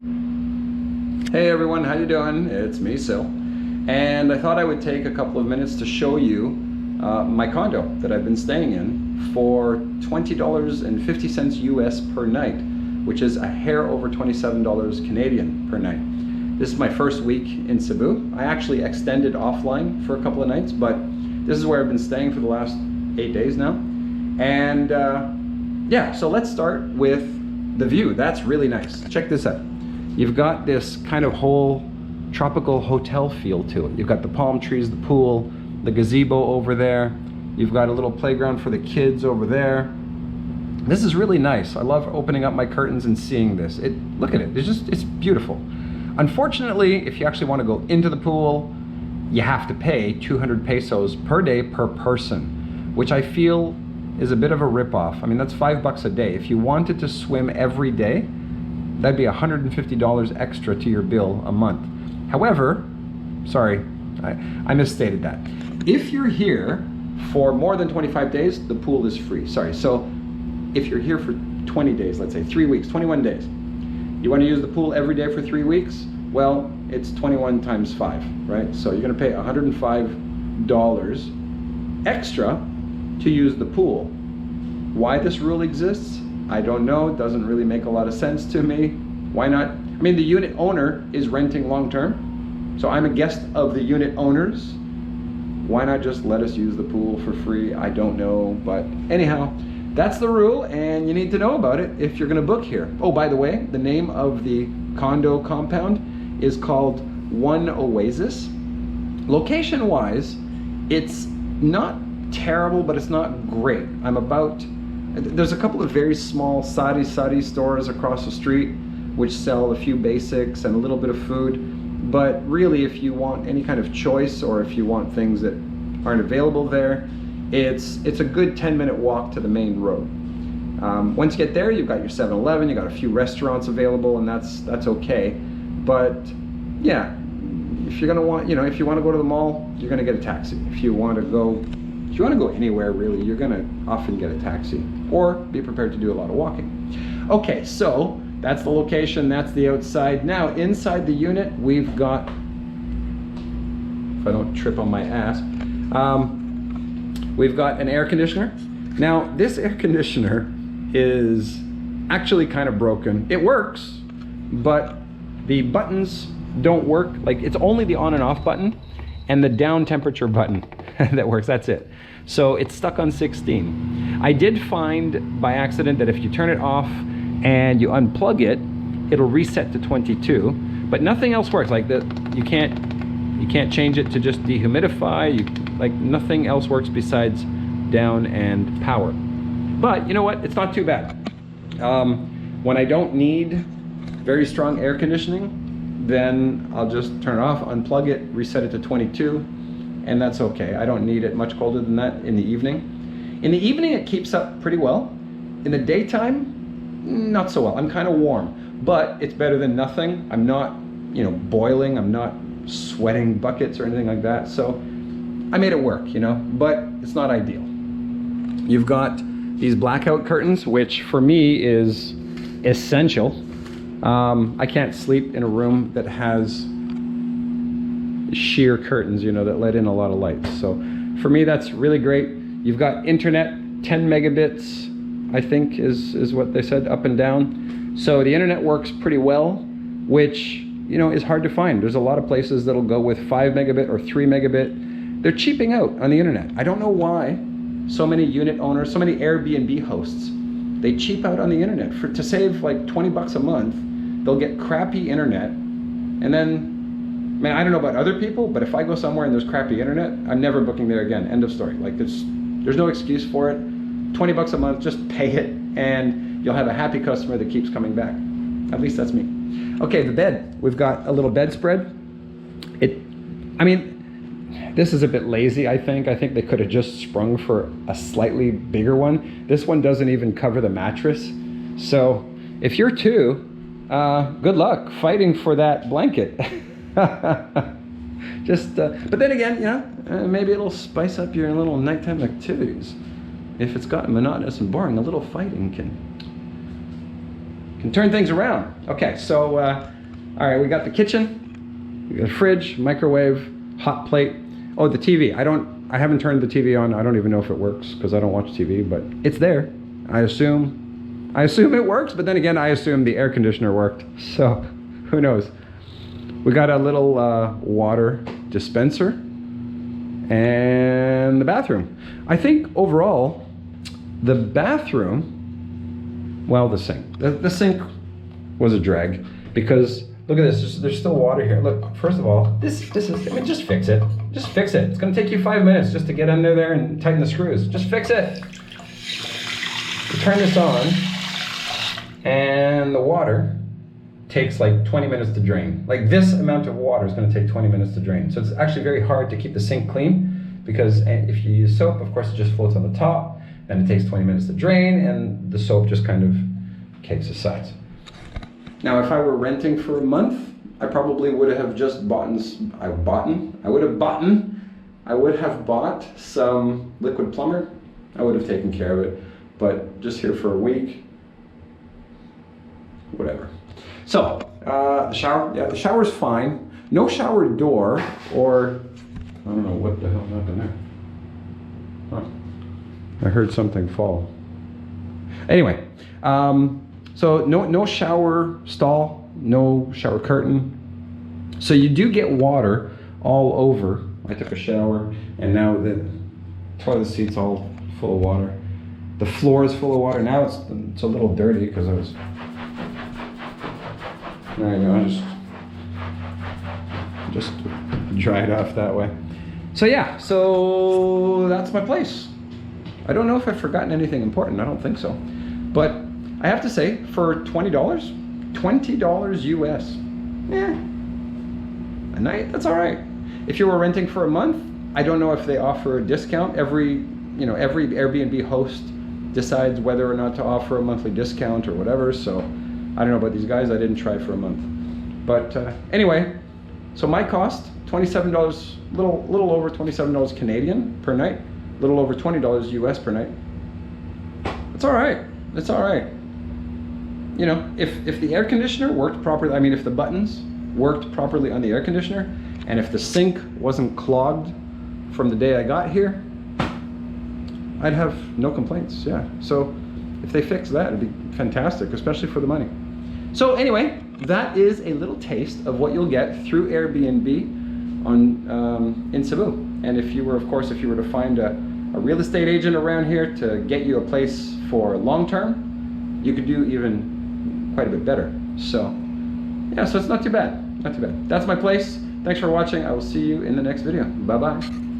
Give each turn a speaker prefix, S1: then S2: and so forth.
S1: Hey everyone, how you doing? It's me, Syl. And I thought I would take a couple of minutes to show you my condo that I've been staying in for $20.50 US per night, which is a hair over $27 Canadian per night. This is my first week in Cebu. I actually extended offline for a couple of nights, but this is where I've been staying for the last 8 days now. And yeah, so let's start with the view. That's really nice. Check this out. You've got this kind of whole tropical hotel feel to it. You've got the palm trees, the pool, the gazebo over there. You've got a little playground for the kids over there. This is really nice. I love opening up my curtains and seeing this. Look at it, it's beautiful. Unfortunately, if you actually want to go into the pool, you have to pay 200 pesos per day per person, which I feel is a bit of a ripoff. I mean, that's $5 a day. If you wanted to swim every day, that'd be $150 extra to your bill a month. However, sorry, I misstated that. If you're here for more than 25 days, the pool is free. Sorry, so if you're here for 20 days, let's say 3 weeks, 21 days, you want to use the pool every day for 3 weeks? Well, it's 21 times 5, right? So you're going to pay $105 extra to use the pool. Why this rule exists? I don't know. It doesn't really make a lot of sense to me. Why not? I mean, the unit owner is renting long-term, so I'm a guest of the unit owners. Why not just let us use the pool for free? I don't know, but anyhow, that's the rule, and you need to know about it if you're gonna book here. Oh, by the way, the name of the condo compound is called One Oasis. Location-wise, it's not terrible, but it's not great. There's a couple of very small sari stores across the street which sell a few basics and a little bit of food, but really if you want any kind of choice or if you want things that aren't available there, it's a good 10-minute walk to the main road. Once you get there, you've got your 7-Eleven, you got a few restaurants available, and that's okay. But yeah, if you're gonna want, if you want to go to the mall, you're gonna get a taxi. If you want to go anywhere really, you're gonna often get a taxi, or be prepared to do a lot of walking. Okay, so that's the location, that's the outside. Now inside the unit, we've got, if I don't trip on my ass, we've got an air conditioner. Now this air conditioner is actually kind of broken. It works, but the buttons don't work. Like, it's only the on and off button and the down temperature button that works, that's it. So it's stuck on 16. I did find by accident that if you turn it off and you unplug it, it'll reset to 22, but nothing else works. Like you can't change it to just dehumidify. Like nothing else works besides down and power. But you know what? It's not too bad. When I don't need very strong air conditioning, then I'll just turn it off, unplug it, reset it to 22, and that's okay. I don't need it much colder than that in the evening. In the evening, it keeps up pretty well. In the daytime, not so well. I'm kind of warm, but it's better than nothing. I'm not, boiling. I'm not sweating buckets or anything like that. So I made it work, but it's not ideal. You've got these blackout curtains, which for me is essential. I can't sleep in a room that has sheer curtains, that let in a lot of light. So for me, that's really great. You've got internet, 10 megabits, I think is what they said, up and down. So the internet works pretty well, which, is hard to find. There's a lot of places that'll go with 5 megabit or 3 megabit. They're cheaping out on the internet. I don't know why so many unit owners, so many Airbnb hosts, they cheap out on the internet. To save like 20 bucks a month, they'll get crappy internet, and then, man, I don't know about other people, but if I go somewhere and there's crappy internet, I'm never booking there again. End of story. Like, there's no excuse for it. 20 bucks a month, just pay it, and you'll have a happy customer that keeps coming back. At least that's me. Okay, the bed. We've got a little bedspread. This is a bit lazy, I think. I think they could have just sprung for a slightly bigger one. This one doesn't even cover the mattress. So if you're two, good luck fighting for that blanket. But then again, maybe it'll spice up your little nighttime activities. If it's gotten monotonous and boring, a little fighting can turn things around. Okay, so all right, we got the kitchen, we got a fridge, microwave, hot plate. Oh, the TV. I haven't turned the TV on. I don't even know if it works because I don't watch TV, but it's there. I assume it works, but then again, I assume the air conditioner worked. So who knows? We got a little water dispenser and the bathroom. I think overall, the bathroom, well, the sink. The sink was a drag because look at this, there's still water here. Look, first of all, this is, I mean, just fix it. Just fix it. It's gonna take you 5 minutes just to get under there and tighten the screws. Just fix it. You turn this on and the water takes like 20 minutes to drain. Like this amount of water is gonna take 20 minutes to drain. So it's actually very hard to keep the sink clean because if you use soap, of course, it just floats on the top and it takes 20 minutes to drain and the soap just kind of cakes the sides. Now, if I were renting for a month, I probably would have just bought some liquid plumber. I would have taken care of it, but just here for a week, whatever. So, the shower, yeah, the shower's fine. No shower door, or, I don't know what the hell happened there. Huh. I heard something fall. Anyway, so no shower stall, no shower curtain. So you do get water all over. I took a shower and now the toilet seat's all full of water. The floor is full of water. Now it's a little dirty because I was, there you go, just dry it off that way. So yeah, so that's my place. I don't know if I've forgotten anything important. I don't think so. But I have to say, for $20 US, a night, that's all right. If you were renting for a month, I don't know if they offer a discount. Every Airbnb host decides whether or not to offer a monthly discount or whatever. So I don't know about these guys. I didn't try for a month. But anyway, so my cost, $27, little over $27 Canadian per night, little over $20 US per night. It's all right. It's all right. You know, if the air conditioner worked properly, I mean, if the buttons worked properly on the air conditioner, and if the sink wasn't clogged from the day I got here, I'd have no complaints, yeah. So if they fix that, it'd be fantastic, especially for the money. So anyway, that is a little taste of what you'll get through Airbnb in Cebu. And if you were, of course, if you were to find a real estate agent around here to get you a place for long term, you could do even quite a bit better. So yeah, so it's not too bad, not too bad. That's my place. Thanks for watching. I will see you in the next video. Bye-bye.